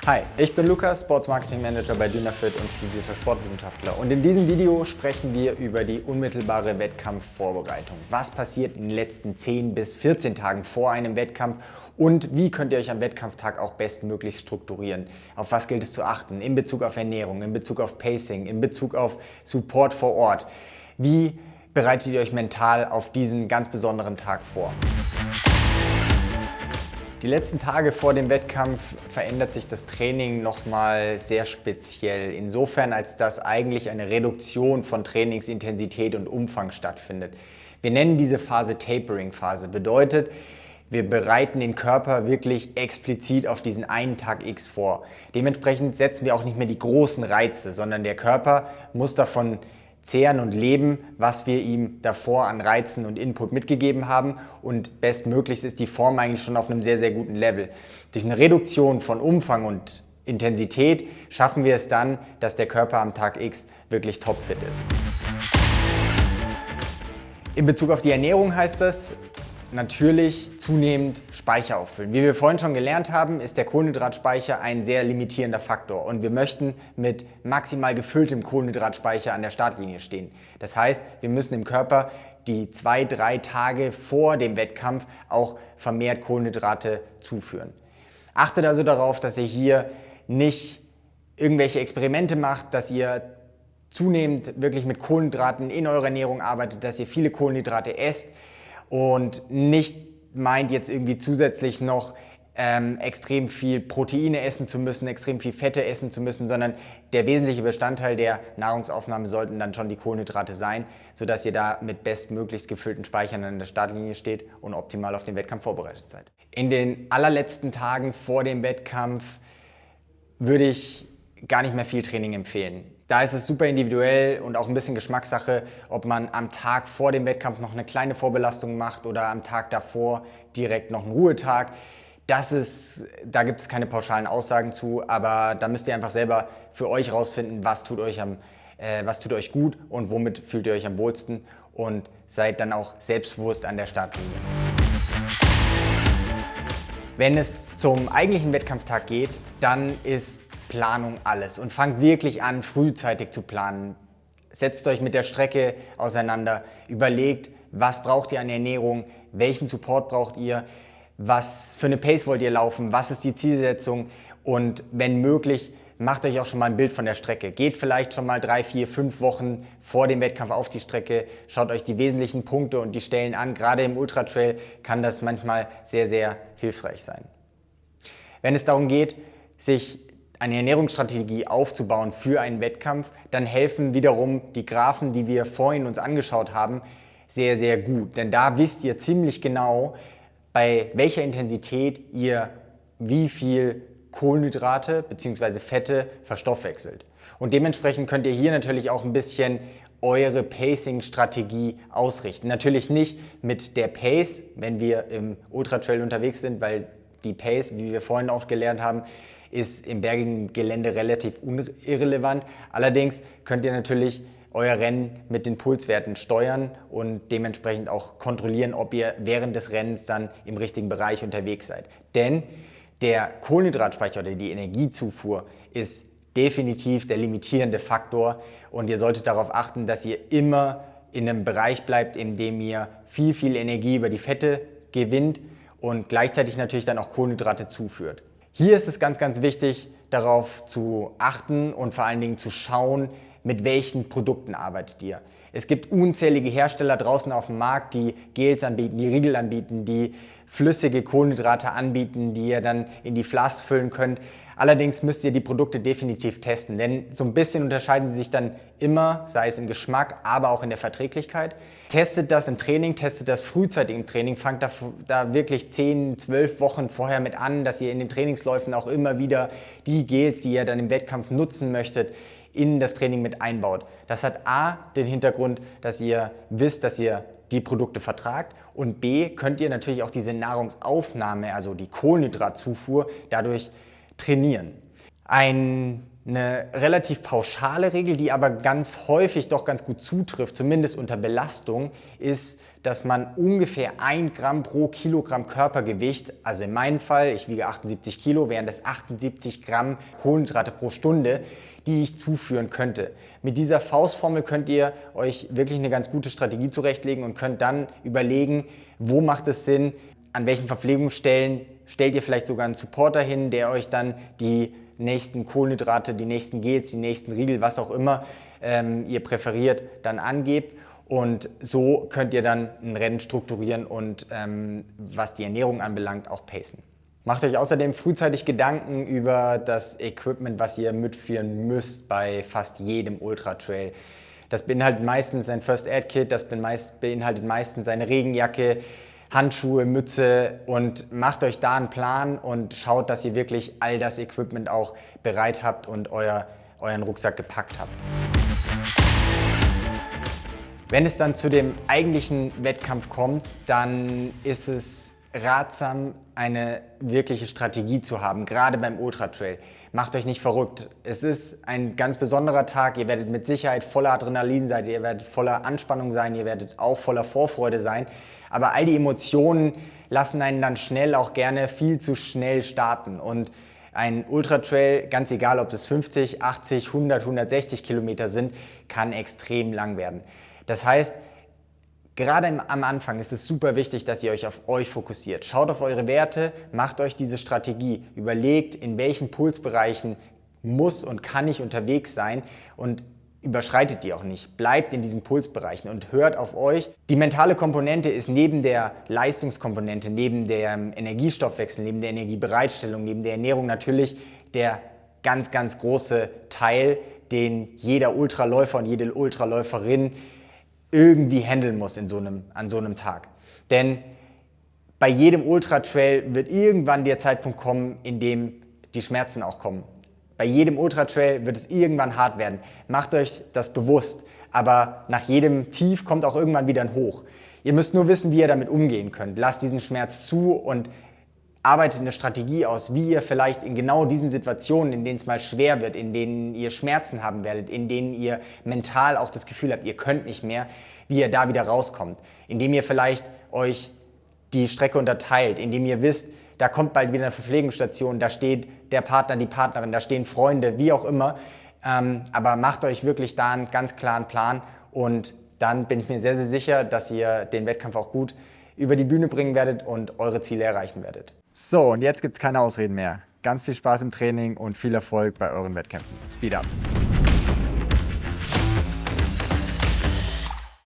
Hi, ich bin Lukas, Sports Marketing Manager bei Dynafit und studierter Sportwissenschaftler. Und in diesem Video sprechen wir über die unmittelbare Wettkampfvorbereitung. Was passiert in den letzten 10 bis 14 Tagen vor einem Wettkampf und wie könnt ihr euch am Wettkampftag auch bestmöglich strukturieren? Auf was gilt es zu achten in Bezug auf Ernährung, in Bezug auf Pacing, in Bezug auf Support vor Ort? Wie bereitet ihr euch mental auf diesen ganz besonderen Tag vor? Die letzten Tage vor dem Wettkampf verändert sich das Training nochmal sehr speziell. Insofern, als dass eigentlich eine Reduktion von Trainingsintensität und Umfang stattfindet. Wir nennen diese Phase Tapering-Phase. Bedeutet, wir bereiten den Körper wirklich explizit auf diesen einen Tag X vor. Dementsprechend setzen wir auch nicht mehr die großen Reize, sondern der Körper muss davon zehren und leben, was wir ihm davor an Reizen und Input mitgegeben haben, und bestmöglichst ist die Form eigentlich schon auf einem sehr, sehr guten Level. Durch eine Reduktion von Umfang und Intensität schaffen wir es dann, dass der Körper am Tag X wirklich topfit ist. In Bezug auf die Ernährung heißt das, natürlich zunehmend Speicher auffüllen. Wie wir vorhin schon gelernt haben, ist der Kohlenhydratspeicher ein sehr limitierender Faktor und wir möchten mit maximal gefülltem Kohlenhydratspeicher an der Startlinie stehen. Das heißt, wir müssen dem Körper die 2-3 Tage vor dem Wettkampf auch vermehrt Kohlenhydrate zuführen. Achtet also darauf, dass ihr hier nicht irgendwelche Experimente macht, dass ihr zunehmend wirklich mit Kohlenhydraten in eurer Ernährung arbeitet, dass ihr viele Kohlenhydrate esst und nicht meint, jetzt irgendwie zusätzlich noch extrem viel Proteine essen zu müssen, extrem viel Fette essen zu müssen, sondern der wesentliche Bestandteil der Nahrungsaufnahme sollten dann schon die Kohlenhydrate sein, sodass ihr da mit bestmöglichst gefüllten Speichern an der Startlinie steht und optimal auf den Wettkampf vorbereitet seid. In den allerletzten Tagen vor dem Wettkampf würde ich gar nicht mehr viel Training empfehlen. Da ist es super individuell und auch ein bisschen Geschmackssache, ob man am Tag vor dem Wettkampf noch eine kleine Vorbelastung macht oder am Tag davor direkt noch einen Ruhetag. Da gibt es keine pauschalen Aussagen zu, aber da müsst ihr einfach selber für euch rausfinden, was tut euch gut und womit fühlt ihr euch am wohlsten, und seid dann auch selbstbewusst an der Startlinie. Wenn es zum eigentlichen Wettkampftag geht, dann ist Planung alles und fangt wirklich an, frühzeitig zu planen. Setzt euch mit der Strecke auseinander, überlegt, was braucht ihr an Ernährung, welchen Support braucht ihr, was für eine Pace wollt ihr laufen, was ist die Zielsetzung, und wenn möglich, macht euch auch schon mal ein Bild von der Strecke. Geht vielleicht schon mal 3, 4, 5 Wochen vor dem Wettkampf auf die Strecke, schaut euch die wesentlichen Punkte und die Stellen an. Gerade im Ultratrail kann das manchmal sehr, sehr hilfreich sein. Wenn es darum geht, sich eine Ernährungsstrategie aufzubauen für einen Wettkampf, dann helfen wiederum die Graphen, die wir vorhin uns angeschaut haben, sehr, sehr gut. Denn da wisst ihr ziemlich genau, bei welcher Intensität ihr wie viel Kohlenhydrate bzw. Fette verstoffwechselt. Und dementsprechend könnt ihr hier natürlich auch ein bisschen eure Pacing-Strategie ausrichten. Natürlich nicht mit der Pace, wenn wir im Ultratrail unterwegs sind, weil die Pace, wie wir vorhin auch gelernt haben, ist im bergigen Gelände relativ irrelevant. Allerdings könnt ihr natürlich euer Rennen mit den Pulswerten steuern und dementsprechend auch kontrollieren, ob ihr während des Rennens dann im richtigen Bereich unterwegs seid. Denn der Kohlenhydratspeicher oder die Energiezufuhr ist definitiv der limitierende Faktor und ihr solltet darauf achten, dass ihr immer in einem Bereich bleibt, in dem ihr viel, viel Energie über die Fette gewinnt und gleichzeitig natürlich dann auch Kohlenhydrate zuführt. Hier ist es ganz, ganz wichtig, darauf zu achten und vor allen Dingen zu schauen, mit welchen Produkten arbeitet ihr. Es gibt unzählige Hersteller draußen auf dem Markt, die Gels anbieten, die Riegel anbieten, die flüssige Kohlenhydrate anbieten, die ihr dann in die Flasks füllen könnt. Allerdings müsst ihr die Produkte definitiv testen, denn so ein bisschen unterscheiden sie sich dann immer, sei es im Geschmack, aber auch in der Verträglichkeit. Testet das im Training, testet das frühzeitig im Training, fangt da wirklich 10, 12 Wochen vorher mit an, dass ihr in den Trainingsläufen auch immer wieder die Gels, die ihr dann im Wettkampf nutzen möchtet, in das Training mit einbaut. Das hat A, den Hintergrund, dass ihr wisst, dass ihr die Produkte vertragt, und B, könnt ihr natürlich auch diese Nahrungsaufnahme, also die Kohlenhydratzufuhr, dadurch trainieren. Ein Eine relativ pauschale Regel, die aber ganz häufig doch ganz gut zutrifft, zumindest unter Belastung, ist, dass man ungefähr 1 Gramm pro Kilogramm Körpergewicht, also in meinem Fall, ich wiege 78 Kilo, wären das 78 Gramm Kohlenhydrate pro Stunde, die ich zuführen könnte. Mit dieser Faustformel könnt ihr euch wirklich eine ganz gute Strategie zurechtlegen und könnt dann überlegen, wo macht es Sinn, an welchen Verpflegungsstellen stellt ihr vielleicht sogar einen Supporter hin, der euch dann die nächsten Kohlenhydrate, die nächsten Gels, die nächsten Riegel, was auch immer ihr präferiert, dann angebt. Und so könnt ihr dann ein Rennen strukturieren und was die Ernährung anbelangt, auch pacen. Macht euch außerdem frühzeitig Gedanken über das Equipment, was ihr mitführen müsst bei fast jedem Ultra-Trail. Das beinhaltet meistens ein First-Aid-Kit, das beinhaltet meistens eine Regenjacke, Handschuhe, Mütze und macht euch da einen Plan und schaut, dass ihr wirklich all das Equipment auch bereit habt und euren Rucksack gepackt habt. Wenn es dann zu dem eigentlichen Wettkampf kommt, dann ist es ratsam, eine wirkliche Strategie zu haben, gerade beim Ultratrail. Macht euch nicht verrückt. Es ist ein ganz besonderer Tag. Ihr werdet mit Sicherheit voller Adrenalin sein, ihr werdet voller Anspannung sein, ihr werdet auch voller Vorfreude sein. Aber all die Emotionen lassen einen dann schnell auch gerne viel zu schnell starten. Und ein Ultratrail, ganz egal ob es 50, 80, 100, 160 Kilometer sind, kann extrem lang werden. Das heißt, gerade am Anfang ist es super wichtig, dass ihr euch auf euch fokussiert. Schaut auf eure Werte, macht euch diese Strategie, überlegt, in welchen Pulsbereichen muss und kann ich unterwegs sein und überschreitet die auch nicht. Bleibt in diesen Pulsbereichen und hört auf euch. Die mentale Komponente ist neben der Leistungskomponente, neben dem Energiestoffwechsel, neben der Energiebereitstellung, neben der Ernährung natürlich der ganz, ganz große Teil, den jeder Ultraläufer und jede Ultraläuferin irgendwie handeln muss an so einem Tag. Denn bei jedem Ultratrail wird irgendwann der Zeitpunkt kommen, in dem die Schmerzen auch kommen. Bei jedem Ultratrail wird es irgendwann hart werden. Macht euch das bewusst. Aber nach jedem Tief kommt auch irgendwann wieder ein Hoch. Ihr müsst nur wissen, wie ihr damit umgehen könnt. Lasst diesen Schmerz zu und arbeitet eine Strategie aus, wie ihr vielleicht in genau diesen Situationen, in denen es mal schwer wird, in denen ihr Schmerzen haben werdet, in denen ihr mental auch das Gefühl habt, ihr könnt nicht mehr, wie ihr da wieder rauskommt. Indem ihr vielleicht euch die Strecke unterteilt, indem ihr wisst, da kommt bald wieder eine Verpflegungsstation, da steht der Partner, die Partnerin, da stehen Freunde, wie auch immer. Aber macht euch wirklich da einen ganz klaren Plan und dann bin ich mir sehr, sehr sicher, dass ihr den Wettkampf auch gut über die Bühne bringen werdet und eure Ziele erreichen werdet. So, und jetzt gibt es keine Ausreden mehr. Ganz viel Spaß im Training und viel Erfolg bei euren Wettkämpfen. Speed up!